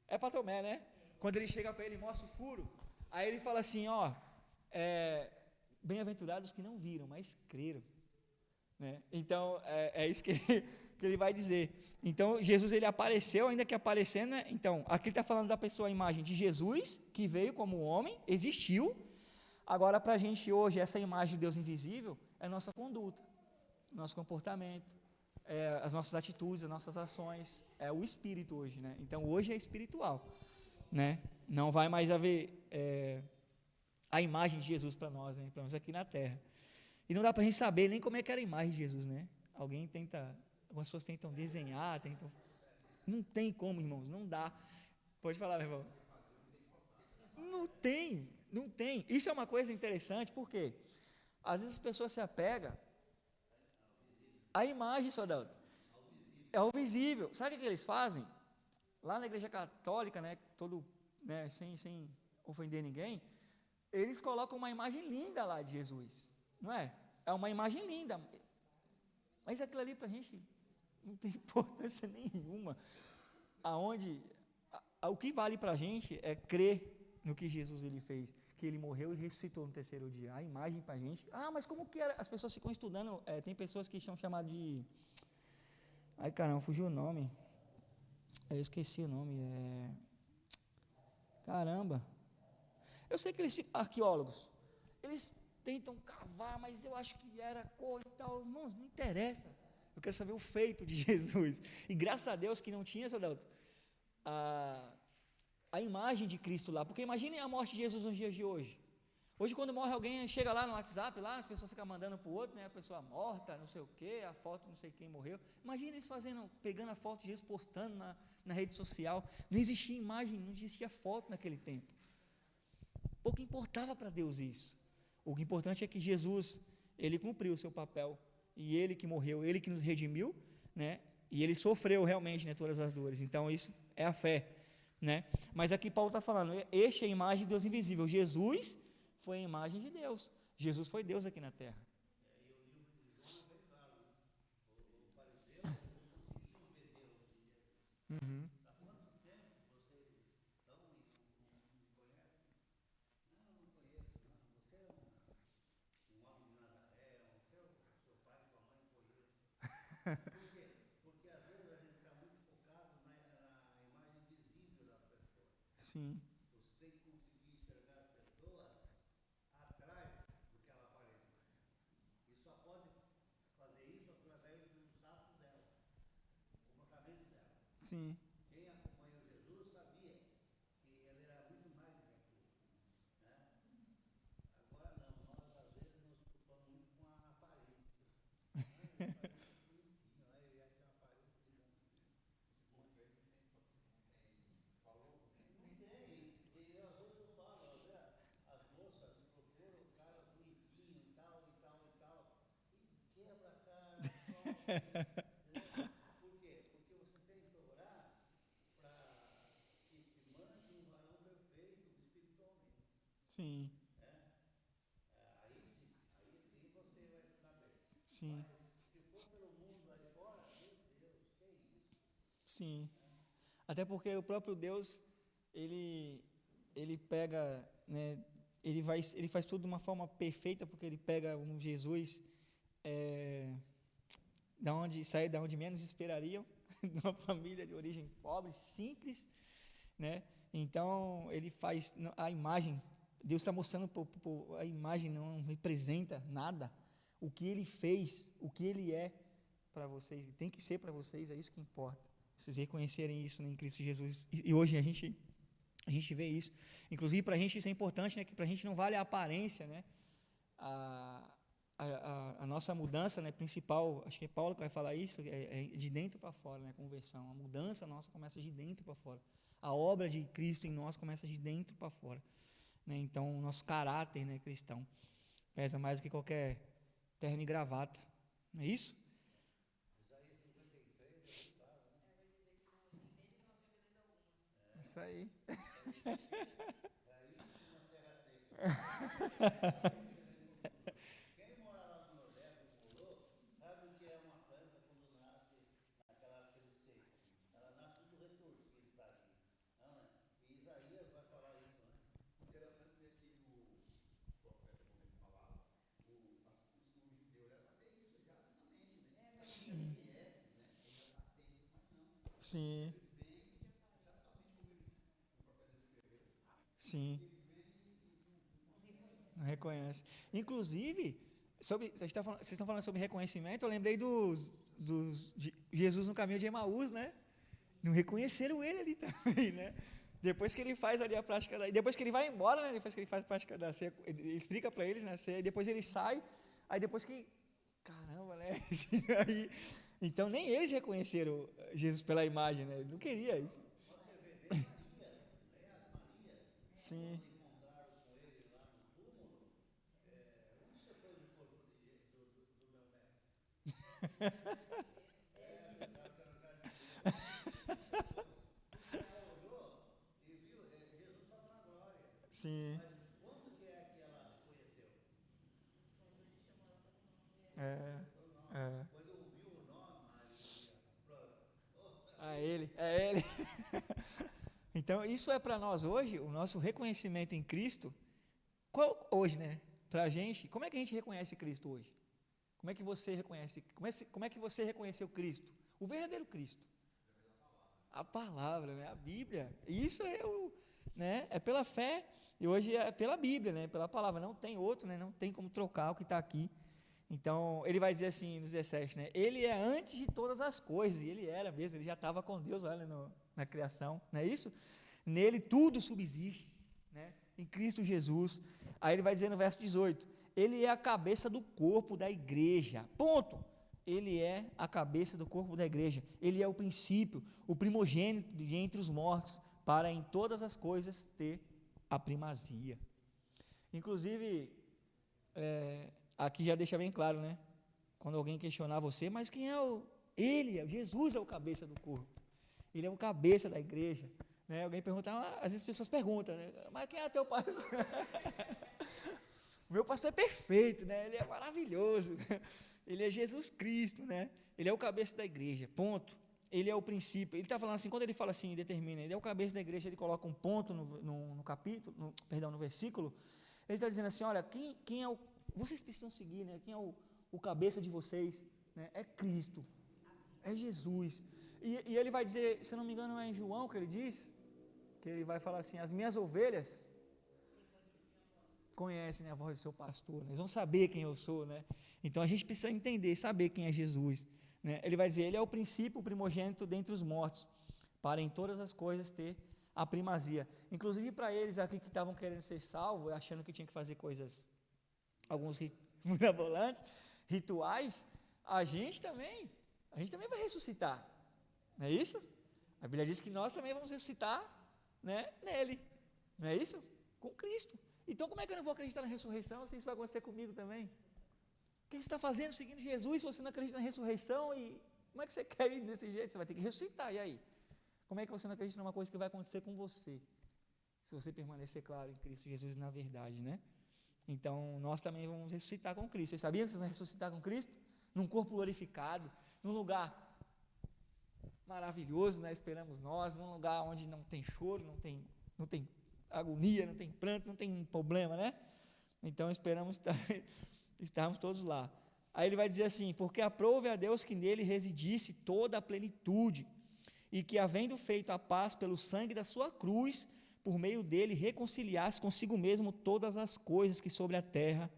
É para Tomé, né? Quando ele chega para ele e mostra o furo, aí ele fala assim, ó, bem-aventurados que não viram, mas creram. Né? Então, é isso que ele vai dizer. Então, Jesus, ele apareceu, ainda que aparecendo, né? Então, aqui está falando da pessoa, a imagem de Jesus, que veio como homem, existiu. Agora, para a gente hoje, essa imagem de Deus invisível é nossa conduta, nosso comportamento, as nossas atitudes, as nossas ações, é o espírito hoje, né? Então, hoje é espiritual, né? Não vai mais haver a imagem de Jesus para nós, né? Para nós aqui na terra. E não dá para a gente saber nem como é que era a imagem de Jesus, né? Algumas pessoas tentam desenhar, não tem como, irmãos, não dá. Pode falar, meu irmão. Não tem. Isso é uma coisa interessante, porque às vezes as pessoas se apegam à imagem, soldado. É o visível. Sabe o que eles fazem? Lá na igreja católica, né, sem ofender ninguém, eles colocam uma imagem linda lá de Jesus, não é? É uma imagem linda, mas aquilo ali para a gente não tem importância nenhuma. O que vale para a gente é crer no que Jesus ele fez, que ele morreu e ressuscitou no terceiro dia. A imagem para a gente. Mas como que era? As pessoas ficam estudando. Tem pessoas que são chamadas de. Ai caramba, fugiu o nome. Eu esqueci o nome. Caramba. Eu sei que arqueólogos, eles tentam cavar, mas eu acho que era cor e tal. Irmãos, não interessa. Eu quero saber o feito de Jesus. E graças a Deus que não tinha, soldado, a imagem de Cristo lá. Porque imagine a morte de Jesus nos dias de hoje. Hoje, quando morre alguém, chega lá no WhatsApp, lá, as pessoas ficam mandando para o outro, né? A pessoa morta, não sei o quê, a foto não sei quem morreu. Imagina eles pegando a foto de Jesus, postando na rede social. Não existia imagem, não existia foto naquele tempo. Pouco importava para Deus isso. O que é importante é que Jesus, ele cumpriu o seu papel. E ele que morreu, ele que nos redimiu, né? E ele sofreu realmente, né, todas as dores. Então, isso é a fé, né? Mas aqui Paulo está falando, este é a imagem de Deus invisível. Jesus foi a imagem de Deus. Jesus foi Deus aqui na terra. Uhum. Sim, sim, Sim, sim, sim. Até porque o próprio Deus, ele, ele pega, né, ele faz tudo de uma forma perfeita, porque ele pega um Jesus, é, sai da onde menos esperariam, de uma família de origem pobre, simples, né? Então ele faz a imagem. Deus está mostrando a imagem não representa nada. O que ele fez, o que ele é para vocês, tem que ser para vocês, é isso que importa. Vocês reconhecerem isso, né, em Cristo Jesus. E hoje a gente vê isso. Inclusive para a gente isso é importante, né? Que para a gente não vale a aparência, né? A nossa mudança, né, principal, acho que é Paulo que vai falar isso, é de dentro para fora, né, conversão. A mudança nossa começa de dentro para fora. A obra de Cristo em nós começa de dentro para fora. Né? Então, o nosso caráter, né, cristão pesa mais do que qualquer terno e gravata. Não é isso? Isso aí. Sim, sim, sim. Não reconhece. Inclusive, vocês estão falando sobre reconhecimento, eu lembrei de Jesus no caminho de Emaús, né? Não reconheceram ele ali também, né? Depois que ele faz ali a prática da... Depois que ele vai embora, né? Depois que ele faz a prática da ceia, ele explica para eles, né? Ceia, depois ele sai, aí depois que... Caramba, né? Aí, então nem eles reconheceram Jesus pela imagem, né? Ele não queria isso. Sim, sim. É, é. É ele. Então, isso é para nós hoje, o nosso reconhecimento em Cristo. Hoje, né? Para a gente, como é que a gente reconhece Cristo hoje? Como é que você reconhece? Como é que você reconheceu Cristo? O verdadeiro Cristo. A palavra, né? A Bíblia. Isso é né? É pela fé e hoje é pela Bíblia, né? Pela palavra. Não tem outro, né? Não tem como trocar o que está aqui. Então, ele vai dizer assim no 17, né? Ele é antes de todas as coisas, e ele era mesmo, ele já estava com Deus, olha, na criação, não é isso? Nele tudo subsiste, né? Em Cristo Jesus. Aí ele vai dizer no verso 18, ele é a cabeça do corpo da igreja, ponto. Ele é a cabeça do corpo da igreja, ele é o princípio, o primogênito de entre os mortos, para em todas as coisas ter a primazia. Inclusive, aqui já deixa bem claro, né? Quando alguém questionar você, mas quem é o. Ele, Jesus é o cabeça do corpo. Ele é o cabeça da igreja. Né? Alguém pergunta, às vezes as pessoas perguntam, né? Mas quem é teu pastor? O meu pastor é perfeito, né? Ele é maravilhoso. Ele é Jesus Cristo, né? Ele é o cabeça da igreja, ponto. Ele é o princípio. Ele está falando assim, quando ele fala assim, determina, ele é o cabeça da igreja, ele coloca um ponto no capítulo, perdão, no versículo. Ele está dizendo assim, olha, quem é o. Vocês precisam seguir, né? Quem é o cabeça de vocês? Né? É Cristo. É Jesus. E ele vai dizer, se eu não me engano, é em João que ele diz, que ele vai falar assim, as minhas ovelhas conhecem a voz do seu pastor, né? Eles vão saber quem eu sou, né? Então a gente precisa entender, saber quem é Jesus, né? Ele vai dizer, ele é o princípio, o primogênito dentre os mortos, para em todas as coisas ter a primazia. Inclusive para eles aqui que estavam querendo ser salvos, achando que tinha que fazer coisas, alguns mirabolantes, rituais, a gente também vai ressuscitar, não é isso? A Bíblia diz que nós também vamos ressuscitar, né, nele, não é isso? Com Cristo. Então, como é que eu não vou acreditar na ressurreição se isso vai acontecer comigo também? O que você está fazendo seguindo Jesus se você não acredita na ressurreição? E como é que você quer ir desse jeito? Você vai ter que ressuscitar, e aí? Como é que você não acredita numa coisa que vai acontecer com você? se você permanecer, claro, em Cristo Jesus na verdade, né? Então, nós também vamos ressuscitar com Cristo. Vocês sabiam que vocês vão ressuscitar com Cristo? Num corpo glorificado, num lugar maravilhoso, né? Esperamos nós, num lugar onde não tem choro, não tem agonia, não tem pranto, não tem problema, né? Então, esperamos estarmos todos lá. Aí ele vai dizer assim, porque aprove a Deus que nele residisse toda a plenitude, e que, havendo feito a paz pelo sangue da sua cruz, por meio dele reconciliasse consigo mesmo todas as coisas que sobre a terra,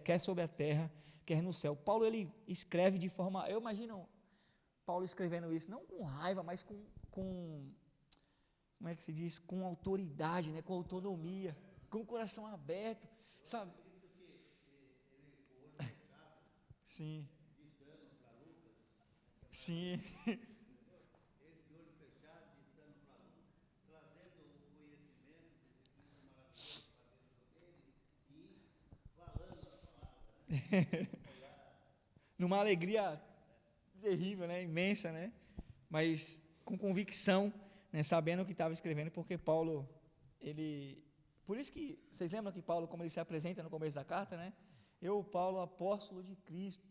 quer sobre a terra, quer no céu. Paulo, ele escreve de forma, eu imagino Paulo escrevendo isso, não com raiva, mas com como é que se diz, com autoridade, né, com autonomia, com o coração aberto, sabe? Sim, sim, numa alegria terrível, né, imensa, né, mas com convicção, né, sabendo o que estava escrevendo, porque Paulo, ele, por isso que, vocês lembram que Paulo, como ele se apresenta no começo da carta, né, eu, Paulo, apóstolo de Cristo,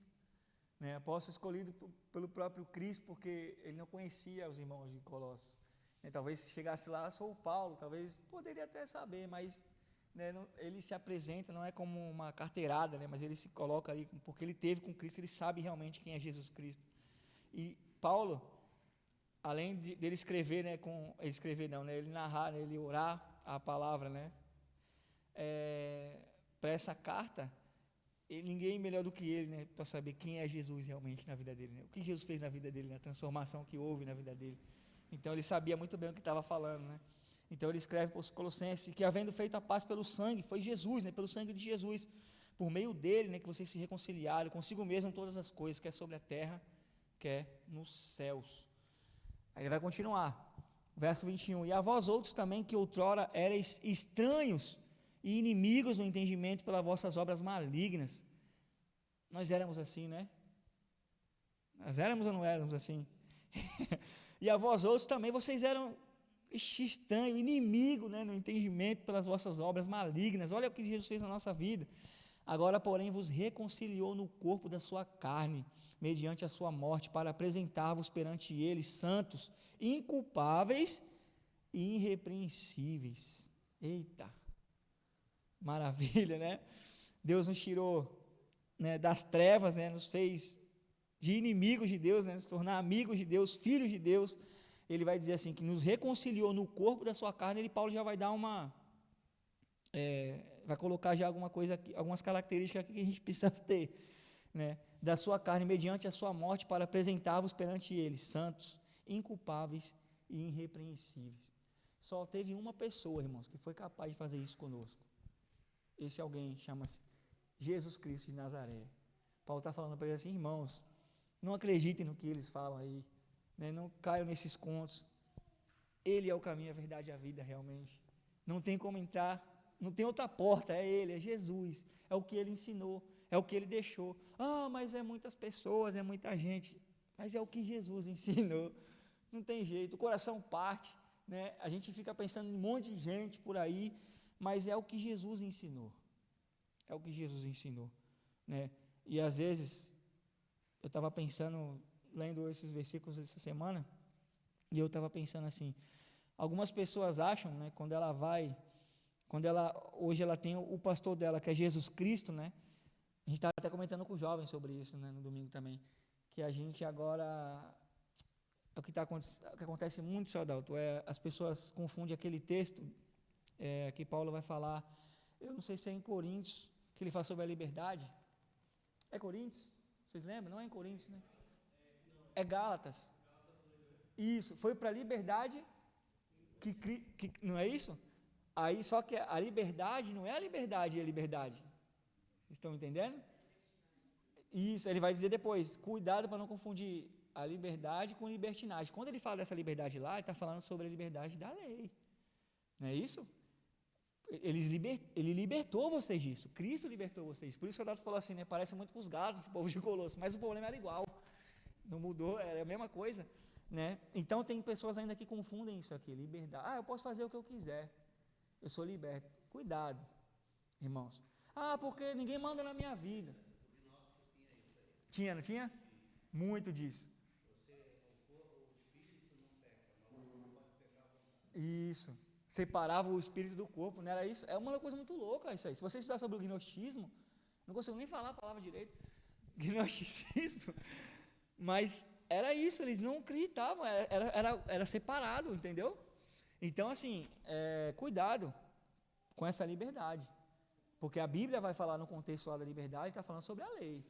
né, apóstolo escolhido pelo próprio Cristo, porque ele não conhecia os irmãos de Colossos, né, talvez se chegasse lá, sou o Paulo, talvez poderia até saber, mas, né, ele se apresenta, não é como uma carteirada, né, mas ele se coloca ali, porque ele teve com Cristo, ele sabe realmente quem é Jesus Cristo. E Paulo, além dele escrever, né, ele narrar, né, ele orar a palavra, né, para essa carta, ninguém melhor do que ele, né, para saber quem é Jesus realmente na vida dele, né, o que Jesus fez na vida dele, né, a transformação que houve na vida dele. Então ele sabia muito bem o que estava falando, né. Então ele escreve para os Colossenses que, havendo feito a paz pelo sangue, foi Jesus, né, pelo sangue de Jesus, por meio dele, né, que vocês se reconciliaram consigo mesmo todas as coisas, quer sobre a terra, quer nos céus. Aí ele vai continuar, verso 21, e a vós outros também, que outrora erais estranhos e inimigos no entendimento pelas vossas obras malignas. Nós éramos assim, né? Nós éramos ou não éramos assim? E a vós outros também, vocês eram estranho, inimigo, né, no entendimento pelas vossas obras malignas. Olha o que Jesus fez na nossa vida. Agora, porém, vos reconciliou no corpo da sua carne, mediante a sua morte, para apresentar-vos perante ele santos, inculpáveis e irrepreensíveis. Eita, maravilha, né? Deus nos tirou, né, das trevas, né, nos fez de inimigos de Deus, né, nos tornar amigos de Deus, filhos de Deus. Ele vai dizer assim, que nos reconciliou no corpo da sua carne. Ele, Paulo, já vai dar vai colocar já alguma coisa aqui, algumas características que a gente precisa ter, né, da sua carne, mediante a sua morte, para apresentar-vos perante ele, santos, inculpáveis e irrepreensíveis. Só teve uma pessoa, irmãos, que foi capaz de fazer isso conosco. Esse alguém chama-se Jesus Cristo de Nazaré. Paulo está falando para eles assim, irmãos, não acreditem no que eles falam aí, né, não caiam nesses contos. Ele é o caminho, a verdade e a vida, realmente. Não tem como entrar, não tem outra porta, é ele, é Jesus, é o que ele ensinou, é o que ele deixou. Ah, mas é muitas pessoas, é muita gente, mas é o que Jesus ensinou, não tem jeito, o coração parte, né? A gente fica pensando em um monte de gente por aí, mas é o que Jesus ensinou, é o que Jesus ensinou, né? E às vezes, eu estava pensando, lendo esses versículos essa semana, e eu estava pensando assim, algumas pessoas acham, né, hoje ela tem o pastor dela, que é Jesus Cristo, né, a gente estava até comentando com os jovens sobre isso, né, no domingo também, que a gente agora, o que acontece muito, seu Adalto, as pessoas confundem aquele texto, que Paulo vai falar, eu não sei se é em Coríntios, que ele fala sobre a liberdade, é Coríntios? Vocês lembram? Não é em Coríntios, né? É Gálatas. Isso, foi para a liberdade que não é isso? Aí só que a liberdade não é a liberdade, Vocês estão entendendo? Isso, ele vai dizer depois, cuidado para não confundir a liberdade com libertinagem. Quando ele fala dessa liberdade lá, ele está falando sobre a liberdade da lei. Não é isso? Ele libertou vocês disso, Cristo libertou vocês. Por isso que o Adalto falou assim, né? Parece muito com os gados, esse povo de Colosso, mas o problema era igual. Não mudou, era a mesma coisa. né? Então tem pessoas ainda que confundem isso aqui, liberdade. Ah, eu posso fazer o que eu quiser, eu sou liberto. Cuidado, irmãos. Ah, porque ninguém manda na minha vida. Tinha, não tinha? Muito disso. Isso. Separava o espírito do corpo, não era isso? É uma coisa muito louca isso aí. Se você estudar sobre o gnosticismo, não consigo nem falar a palavra direito. Gnosticismo. Mas era isso, eles não acreditavam, era separado, entendeu? Então, assim, cuidado com essa liberdade. Porque a Bíblia vai falar no contexto lá da liberdade, está falando sobre a lei.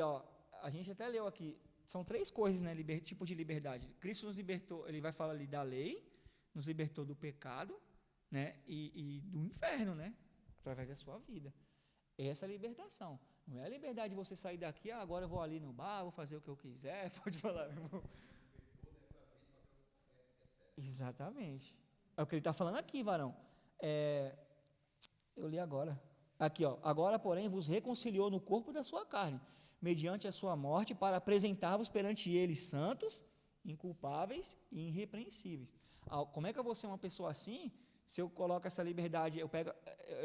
Ó, a gente até leu aqui, são 3 coisas, né, tipo de liberdade. Cristo nos libertou, ele vai falar ali da lei, nos libertou do pecado, né, e do inferno, né, através da sua vida. Essa é a libertação. Não é a liberdade de você sair daqui, agora eu vou ali no bar, vou fazer o que eu quiser, pode falar, meu irmão. Exatamente. É o que ele está falando aqui, varão. Eu li agora. Aqui, ó. Agora, porém, vos reconciliou no corpo da sua carne, mediante a sua morte, para apresentar-vos perante ele santos, inculpáveis e irrepreensíveis. Como é que eu vou ser uma pessoa assim, se eu coloco essa liberdade, eu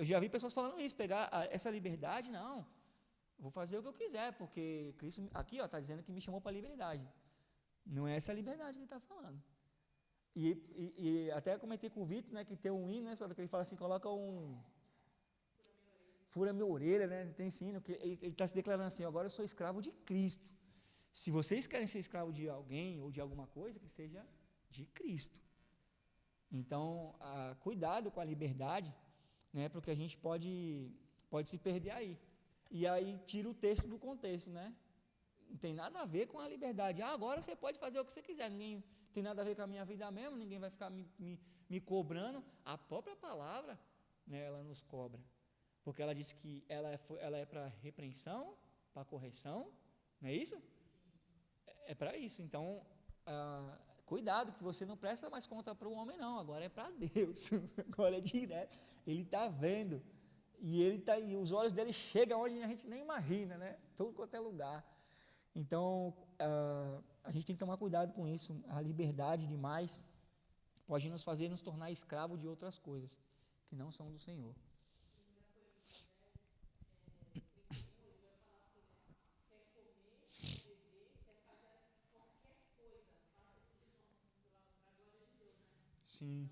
já vi pessoas falando isso, pegar essa liberdade, não, vou fazer o que eu quiser, porque Cristo, aqui, ó, está dizendo que me chamou para a liberdade. Não é essa liberdade que ele está falando. E até comentei com o Vitor, né, que tem um hino, né, só que ele fala assim, coloca um... Fura minha orelha, né? Tem ensino que ele está se declarando assim: agora eu sou escravo de Cristo. Se vocês querem ser escravo de alguém ou de alguma coisa, que seja de Cristo. Então, cuidado com a liberdade, né? Porque a gente pode se perder aí. E aí tira o texto do contexto, né? Não tem nada a ver com a liberdade. Ah, agora você pode fazer o que você quiser. Ninguém tem nada a ver com a minha vida mesmo. Ninguém vai ficar me cobrando. A própria palavra, né? Ela nos cobra. Porque ela disse que ela é para repreensão, para correção, não é isso? É para isso. Então, cuidado, que você não presta mais conta para o homem, não. Agora é para Deus. Agora é direto. Ele está vendo. E os olhos dele chegam onde a gente nem imagina, né? Todo quanto é lugar. Então, a gente tem que tomar cuidado com isso. A liberdade demais pode nos fazer nos tornar escravos de outras coisas que não são do Senhor. Sim,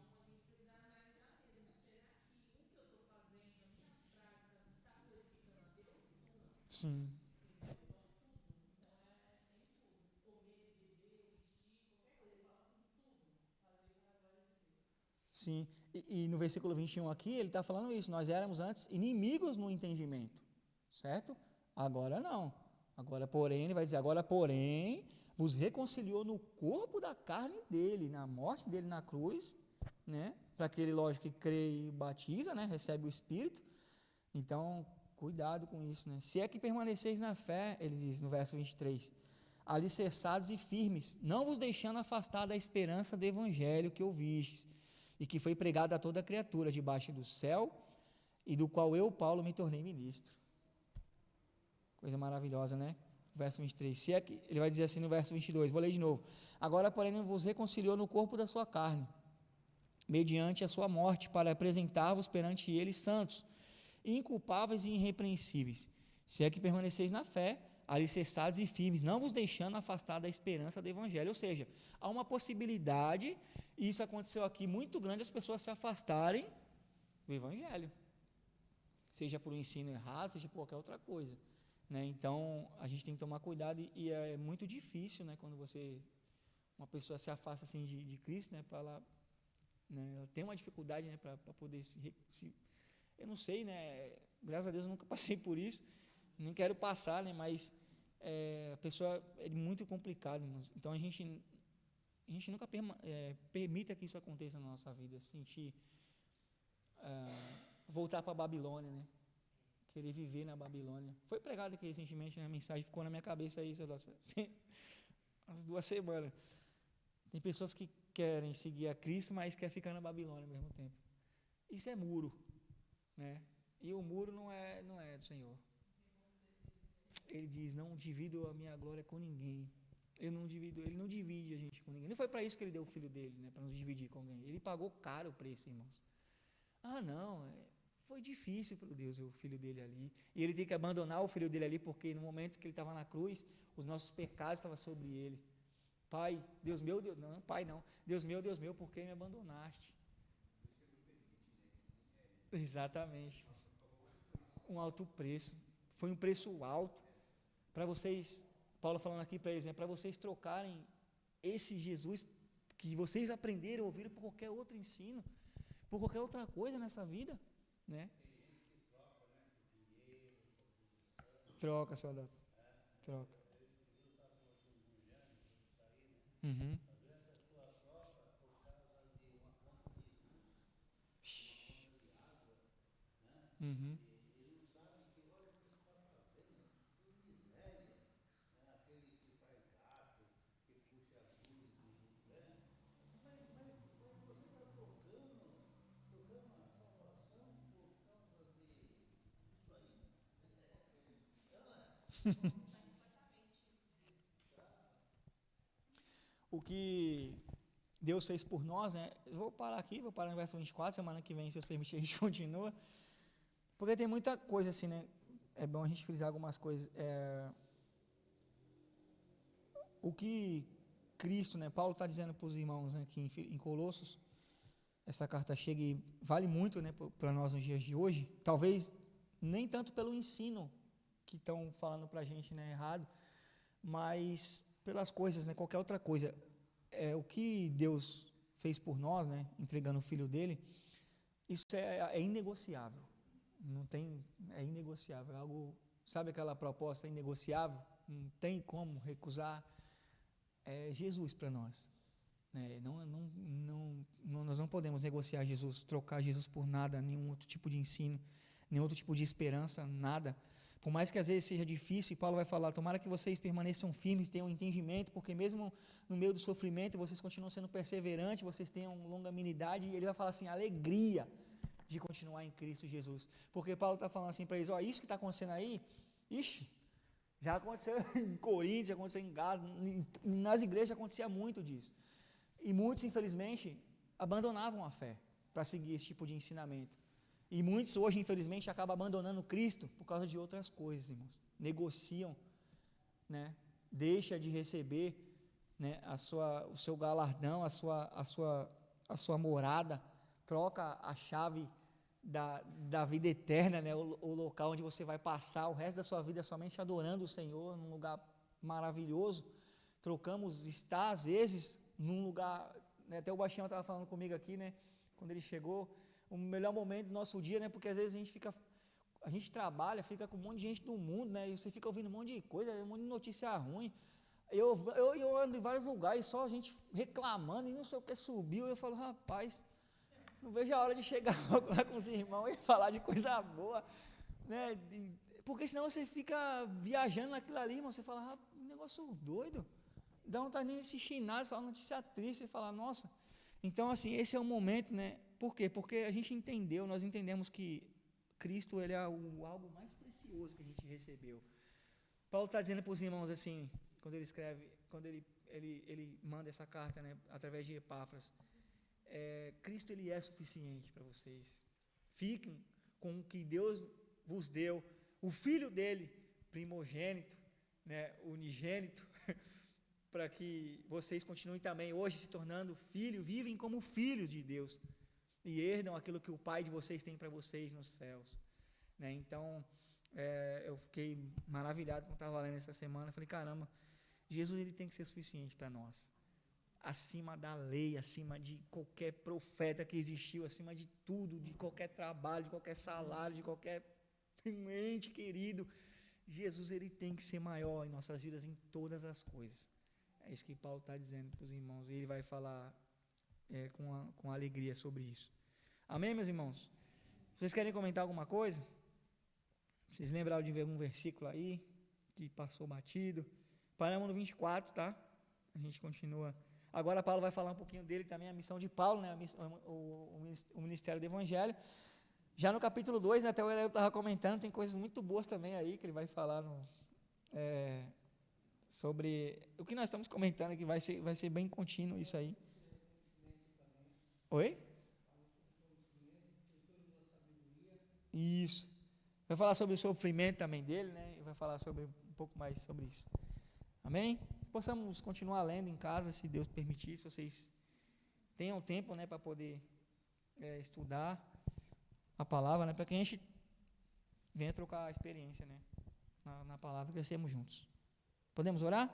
sim, sim. E no versículo 21 aqui, ele está falando isso. Nós éramos antes inimigos no entendimento, certo? Agora não. Agora, porém, ele vai dizer: agora, porém, vos reconciliou no corpo da carne dele, na morte dele na cruz, né? Para aquele, lógico, que crê e batiza, né? Recebe o Espírito. Então, cuidado com isso, né? Se é que permaneceis na fé, ele diz no verso 23, alicerçados e firmes, não vos deixando afastar da esperança do evangelho que ouvistes, e que foi pregado a toda criatura debaixo do céu, e do qual eu, Paulo, me tornei ministro. Coisa maravilhosa, né? Verso 23. Se é que, ele vai dizer assim no verso 22, vou ler de novo. Agora, porém, vos reconciliou no corpo da sua carne, mediante a sua morte, para apresentar-vos perante ele santos, inculpáveis e irrepreensíveis, se é que permaneceis na fé, alicerçados e firmes, não vos deixando afastar da esperança do evangelho. Ou seja, há uma possibilidade, e isso aconteceu aqui muito grande, as pessoas se afastarem do evangelho, seja por um ensino errado, seja por qualquer outra coisa, né? Então a gente tem que tomar cuidado, e é muito difícil, né, quando uma pessoa se afasta assim de Cristo, né, para ela, né, ela tem uma dificuldade, né, para poder eu não sei, né? Graças a Deus eu nunca passei por isso, nem quero passar, né? Mas a pessoa é muito complicado, irmãos. Então a gente nunca permita que isso aconteça na nossa vida, sentir voltar para a Babilônia, né? Querer viver na Babilônia. Foi pregado aqui recentemente, né? A mensagem ficou na minha cabeça aí, umas 2 semanas. Tem pessoas que querem seguir a Cristo, mas querem ficar na Babilônia ao mesmo tempo. Isso é muro, né? E o muro não é do Senhor. Ele diz: não divido a minha glória com ninguém. Ele não divide a gente com ninguém. Não foi para isso que ele deu o filho dele, né, para nos dividir com alguém. Ele pagou caro o preço, irmãos. Ah, não, foi difícil para Deus ver o filho dele ali. E ele tem que abandonar o filho dele ali, porque no momento que ele estava na cruz, os nossos pecados estavam sobre ele. Pai, Deus meu, Deus, não, pai não. Deus meu, por que me abandonaste? Exatamente. Um alto preço. Foi um preço alto para vocês, Paulo falando aqui para eles, né, para vocês trocarem esse Jesus que vocês aprenderam, ouviram por qualquer outro ensino, por qualquer outra coisa nessa vida, né? Troca, soldado. Troca. Uhum. Uhum. O que Deus fez por nós, né? Eu vou parar aqui, vou parar no verso 24, semana que vem, se Deus permitir, a gente continua. Porque tem muita coisa assim, né? É bom a gente frisar algumas coisas. O que Cristo, né? Paulo está dizendo para os irmãos, né, que em Colossos, essa carta chega e vale muito, né, para nós nos dias de hoje. Talvez nem tanto pelo ensino que estão falando para a gente, né, errado, mas pelas coisas, né, qualquer outra coisa. O que Deus fez por nós, né, entregando o Filho dele, isso é inegociável. Não tem, é inegociável. É algo, sabe aquela proposta inegociável? Não tem como recusar. É Jesus para nós. Nós não podemos negociar Jesus, trocar Jesus por nada, nenhum outro tipo de ensino, nenhum outro tipo de esperança, nada. Por mais que às vezes seja difícil, Paulo vai falar, tomara que vocês permaneçam firmes, tenham entendimento, porque mesmo no meio do sofrimento, vocês continuam sendo perseverantes, vocês tenham longanimidade, e ele vai falar assim, alegria de continuar em Cristo Jesus. Porque Paulo está falando assim para eles, ó, isso que está acontecendo aí, ixi, já aconteceu em Coríntios, já aconteceu em Gálatas, nas igrejas acontecia muito disso. E muitos, infelizmente, abandonavam a fé para seguir esse tipo de ensinamento. E muitos hoje, infelizmente, acabam abandonando Cristo por causa de outras coisas, irmãos. Negociam, né? Deixa de receber, né, o seu galardão, a sua morada, troca a chave da vida eterna, né, o local onde você vai passar o resto da sua vida somente adorando o Senhor, num lugar maravilhoso. Trocamos estar, às vezes, num lugar, né, até o Baixinho estava falando comigo aqui, né, quando ele chegou, o melhor momento do nosso dia, né, porque às vezes a gente trabalha, fica com um monte de gente do mundo, né, e você fica ouvindo um monte de coisa, um monte de notícia ruim. Eu ando em vários lugares, só a gente reclamando, e não sei o que subiu, eu falo, rapaz, não vejo a hora de chegar lá com os irmãos e falar de coisa boa, né, porque senão você fica viajando naquilo ali, irmão, você fala, um negócio doido, dá vontade nem de assistir nada, só notícia triste, e falar, nossa. Então, assim, esse é o momento, né, por quê? Porque a gente entendeu, nós entendemos que Cristo, ele é algo mais precioso que a gente recebeu. Paulo está dizendo para os irmãos, assim, quando ele escreve, quando ele manda essa carta, né, através de Epáfras, Cristo, ele é suficiente para vocês. Fiquem com o que Deus vos deu, o Filho dele, primogênito, né, unigênito, para que vocês continuem também hoje se tornando filhos, vivem como filhos de Deus e herdam aquilo que o Pai de vocês tem para vocês nos céus, né? Então, eu fiquei maravilhado quando estava lendo essa semana, falei, caramba, Jesus, ele tem que ser suficiente para nós, acima da lei, acima de qualquer profeta que existiu, acima de tudo, de qualquer trabalho, de qualquer salário, de qualquer ente querido, Jesus, ele tem que ser maior em nossas vidas em todas as coisas. É isso que Paulo está dizendo para os irmãos, e ele vai falar com alegria sobre isso. Amém, meus irmãos? Vocês querem comentar alguma coisa? Vocês lembraram de ver algum versículo aí que passou batido? Paramos no 24, tá? A gente continua. Agora Paulo vai falar um pouquinho dele também, a missão de Paulo, né? O ministério do Evangelho. Já no capítulo 2, né, até eu estava comentando, tem coisas muito boas também aí que ele vai falar sobre o que nós estamos comentando aqui, vai ser bem contínuo isso aí. Oi? Isso. Vai falar sobre o sofrimento também dele, né? E vai falar sobre um pouco mais sobre isso. Amém? Possamos continuar lendo em casa, se Deus permitir, se vocês tenham tempo, né, para poder estudar a palavra, né, para que a gente venha trocar a experiência, né, na palavra, crescemos juntos. Podemos orar?